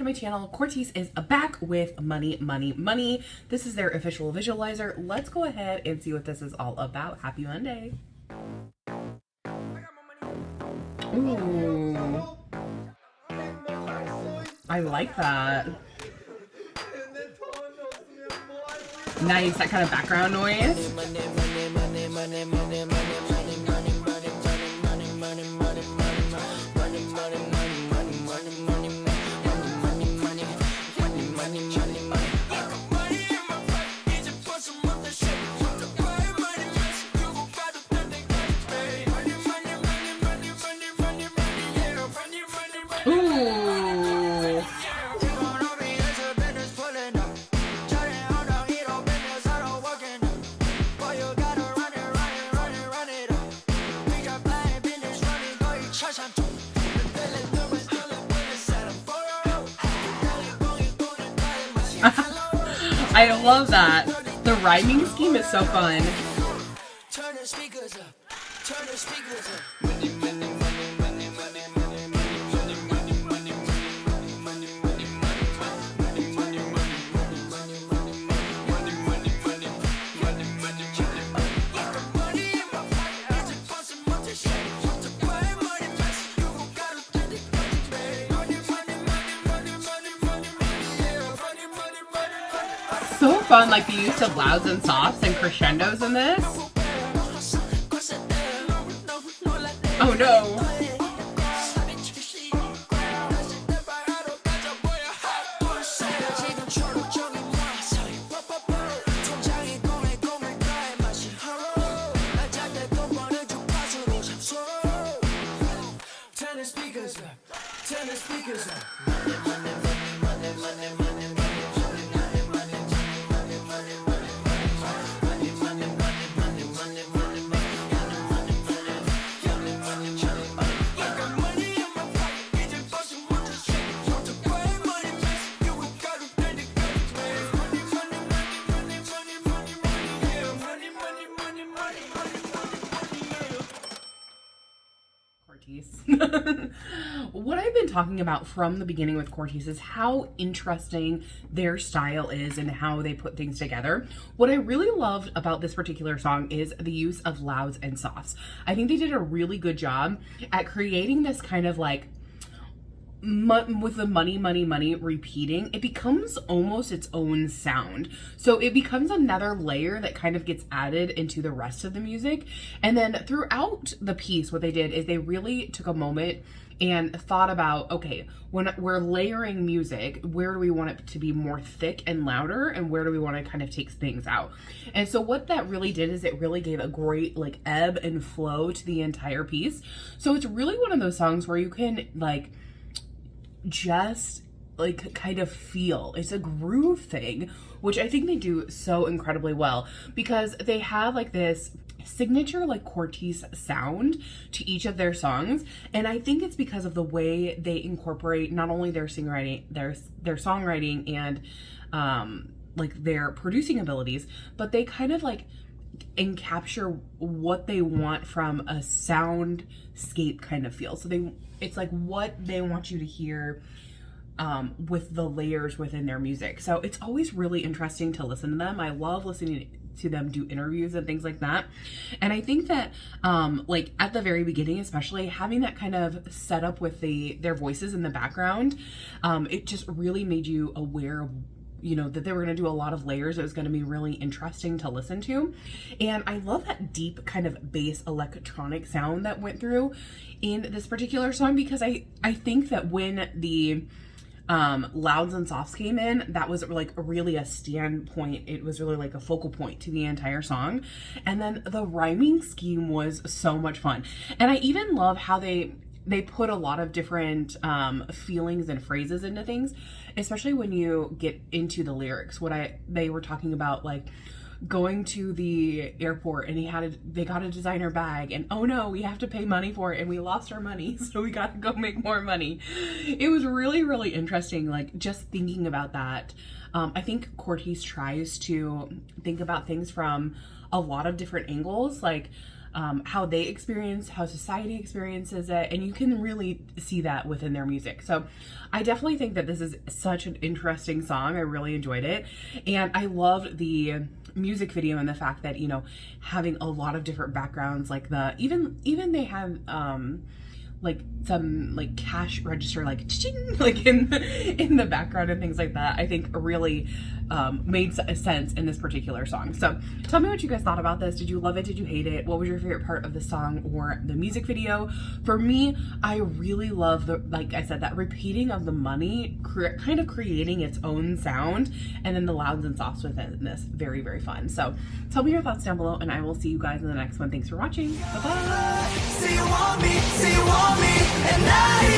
to my channel. Cortise is back with Money, Money, Money. This is their official visualizer. Let's go ahead and see what this is all about. Happy Monday. Ooh. I like that. Nice, that kind of background noise. Ooh. I love that. The rhyming scheme is so fun. Turn the speakers up. Turn the speakers up. So fun, like the use of louds and softs and crescendos in this. Oh no. Turn the speakers up. Turn the speakers up. What I've been talking about from the beginning with Cortise is how interesting their style is and how they put things together. What I really loved about this particular song is the use of louds and softs. I think they did a really good job at creating this kind of like with the money, money, money repeating, it becomes almost its own sound. So it becomes another layer that kind of gets added into the rest of the music. And then throughout the piece, what they did is they really took a moment and thought about, okay, when we're layering music, where do we want it to be more thick and louder, and where do we want to kind of take things out? And so what that really did is it really gave a great like ebb and flow to the entire piece. So it's really one of those songs where you can like just like kind of feel it's a groove thing, which I think they do so incredibly well because they have like this signature like Cortise sound to each of their songs. And I think it's because of the way they incorporate not only their songwriting, their songwriting and like their producing abilities, but they kind of like and capture what they want from a soundscape kind of feel. So it's like what they want you to hear with the layers within their music. So it's always really interesting to listen to them. I love listening to them do interviews and things like that. And I think that like at the very beginning, especially having that kind of setup with their voices in the background, it just really made you aware of that they were going to do a lot of layers. It was going to be really interesting to listen to. And I love that deep kind of bass electronic sound that went through in this particular song, because I think that when the louds and softs came in, that was like really a standpoint. It was really like a focal point to the entire song. And then the rhyming scheme was so much fun. And I even love how they put a lot of different feelings and phrases into things, especially when you get into the lyrics. They were talking about like going to the airport and they got a designer bag, and oh no, we have to pay money for it and we lost our money, so we got to go make more money. It was really, really interesting, like just thinking about that. I think Cortise tries to think about things from a lot of different angles. Like how they experience, how society experiences it, and you can really see that within their music. So I definitely think that this is such an interesting song. I really enjoyed it, and I loved the music video and the fact that, you know, having a lot of different backgrounds, like the even they have like some like cash register like like in the background and things like that. I think really made sense in this particular song. So tell me what you guys thought about this. Did you love it? Did you hate it? What was your favorite part of the song or the music video? For me, I really love the, like I said, that repeating of the money, kind of creating its own sound, and then the louds and softs within this. Very, very fun. So tell me your thoughts down below, and I will see you guys in the next one. Thanks for watching. Bye-bye. Say you want me, and I